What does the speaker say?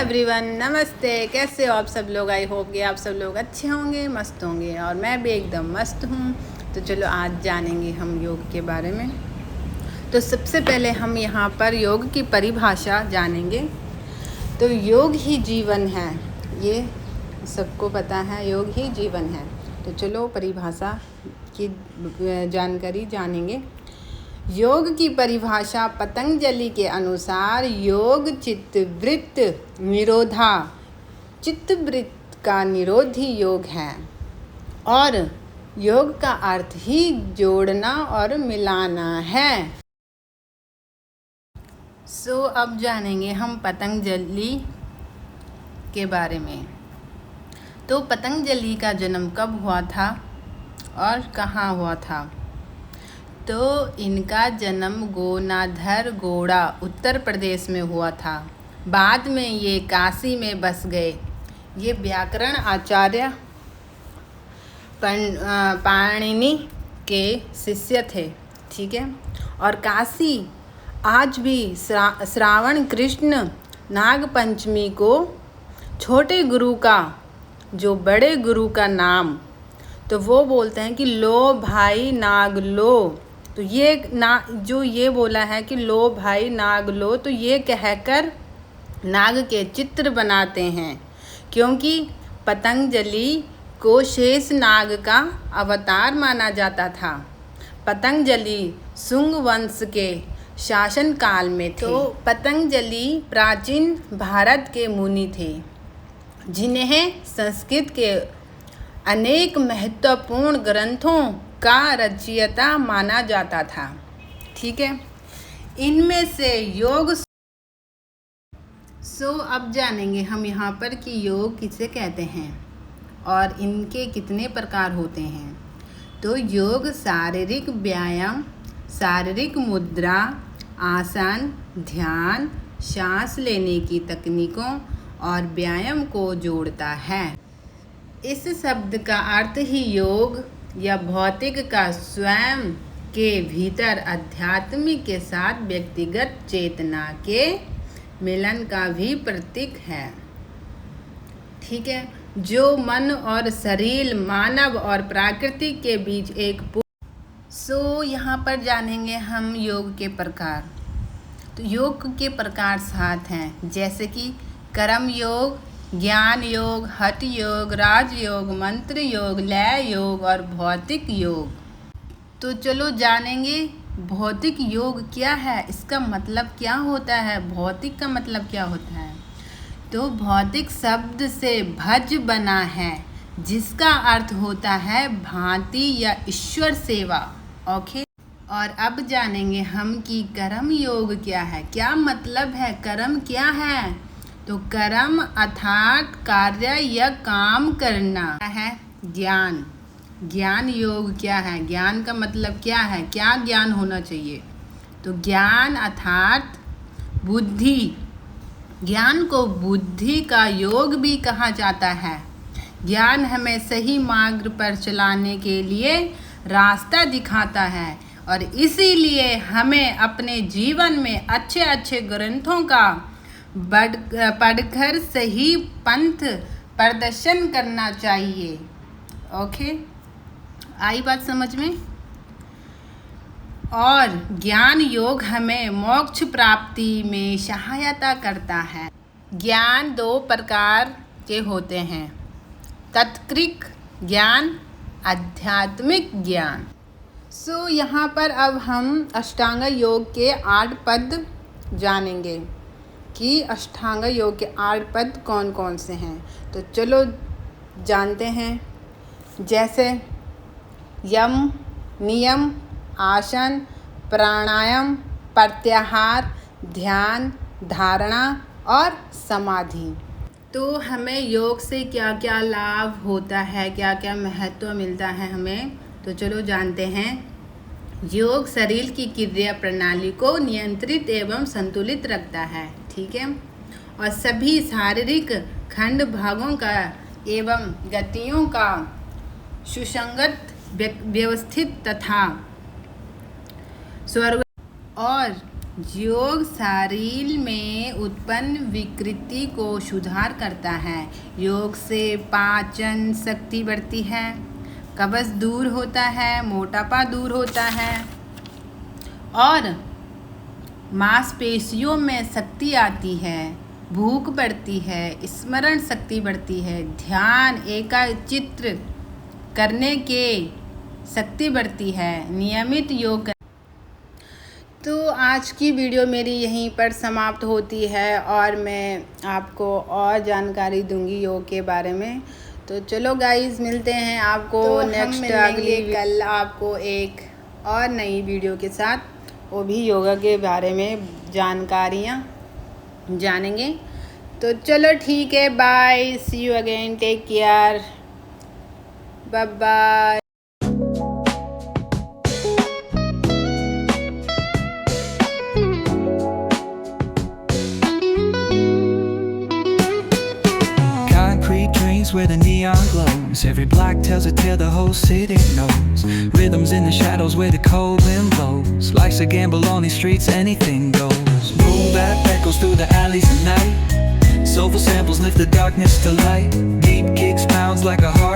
Everyone, नमस्ते। कैसे हो आप सब लोग? आई होप कि आप सब लोग अच्छे होंगे, मस्त होंगे, और मैं भी एकदम मस्त हूँ। तो चलो आज जानेंगे हम योग के बारे में। तो सबसे पहले हम यहाँ पर योग की परिभाषा जानेंगे। तो योग ही जीवन है, ये सबको पता है, योग ही जीवन है। तो चलो परिभाषा की जानकारी जानेंगे। योग की परिभाषा पतंजलि के अनुसार योग चित्तवृत्त निरोधा, चित्तवृत्त का निरोधी योग है, और योग का अर्थ ही जोड़ना और मिलाना है। अब जानेंगे हम पतंजलि के बारे में। तो पतंजलि का जन्म कब हुआ था और कहाँ हुआ था? तो इनका जन्म गोनाधर गोड़ा उत्तर प्रदेश में हुआ था। बाद में ये काशी में बस गए। ये व्याकरण आचार्य पाणिनि के शिष्य थे, ठीक है। और काशी आज भी श्रावण कृष्ण नाग पंचमी को छोटे गुरु का, जो बड़े गुरु का नाम, तो वो बोलते हैं कि लो भाई नाग लो। तो ये बोला है कि लो भाई नाग लो, तो ये कहकर नाग के चित्र बनाते हैं, क्योंकि पतंजलि को शेष नाग का अवतार माना जाता था। पतंजलि शुंग वंश के शासन काल में थे। तो पतंजलि प्राचीन भारत के मुनि थे, जिन्हें संस्कृत के अनेक महत्वपूर्ण ग्रंथों का रचयिता माना जाता था, ठीक है। इनमें से योग अब जानेंगे हम यहाँ पर कि योग किसे कहते हैं और इनके कितने प्रकार होते हैं। तो योग शारीरिक व्यायाम, शारीरिक मुद्रा, आसन, ध्यान, सांस लेने की तकनीकों और व्यायाम को जोड़ता है। इस शब्द का अर्थ ही योग या भौतिक का स्वयं के भीतर आध्यात्मिक के साथ व्यक्तिगत चेतना के मिलन का भी प्रतीक है, ठीक है। जो मन और शरीर, मानव और प्रकृति के बीच एक यहाँ पर जानेंगे हम योग के प्रकार। तो योग के प्रकार 7 हैं, जैसे कि कर्म योग, ज्ञान योग, हठ योग, राजयोग, मंत्र योग, लय योग और भौतिक योग। तो चलो जानेंगे भौतिक योग क्या है, इसका मतलब क्या होता है, भौतिक का मतलब क्या होता है। तो भौतिक शब्द से भज बना है, जिसका अर्थ होता है भांति या ईश्वर सेवा, ओके। और अब जानेंगे हम कि कर्म योग क्या है, क्या मतलब है, कर्म क्या है। तो कर्म अर्थात कार्य या काम करना है। ज्ञान, ज्ञान योग क्या है, ज्ञान का मतलब क्या है, क्या ज्ञान होना चाहिए। तो ज्ञान अर्थात बुद्धि, ज्ञान को बुद्धि का योग भी कहा जाता है। ज्ञान हमें सही मार्ग पर चलाने के लिए रास्ता दिखाता है, और इसीलिए हमें अपने जीवन में अच्छे अच्छे ग्रंथों का पढ़कर सही पंथ प्रदर्शन करना चाहिए, ओके। आई बात समझ में। और ज्ञान योग हमें मोक्ष प्राप्ति में सहायता करता है। ज्ञान 2 प्रकार के होते हैं, तात्विक ज्ञान, आध्यात्मिक ज्ञान। यहाँ पर अब हम अष्टांग योग के 8 पद जानेंगे कि अष्टांग योग के 8 पद कौन कौन से हैं। तो चलो जानते हैं, जैसे यम, नियम, आसन, प्राणायाम, प्रत्याहार, ध्यान, धारणा और समाधि। तो हमें योग से क्या क्या लाभ होता है, क्या क्या महत्व मिलता है हमें, तो चलो जानते हैं। योग शरीर की क्रिया प्रणाली को नियंत्रित एवं संतुलित रखता है, ठीक है। और सभी शारीरिक खंड भागों का एवं गतियों का सुसंगत, व्यवस्थित तथा और योग शरीर में उत्पन्न विकृति को सुधार करता है। योग से पाचन शक्ति बढ़ती है, कब्ज दूर होता है, मोटापा दूर होता है और मांसपेशियों में शक्ति आती है, भूख बढ़ती है, स्मरण शक्ति बढ़ती है, ध्यान एकाग्रचित्त करने के शक्ति बढ़ती है, नियमित योग कर। तो आज की वीडियो मेरी यहीं पर समाप्त होती है और मैं आपको और जानकारी दूंगी योग के बारे में। तो चलो गाइस, मिलते हैं आपको नेक्स्ट अगली कल आपको एक और नई वीडियो के साथ, वो भी योगा के बारे में जानकारियाँ जानेंगे। तो चलो ठीक है, bye, see you again, take care, bye bye. Where the neon glows, every block tells a tale the whole city knows. Rhythms in the shadows where the cold wind blows. Life's a gamble on these streets, anything goes. Boom bap echoes through the alleys at night. Soulful samples lift the darkness to light. Deep kicks pounds like a heart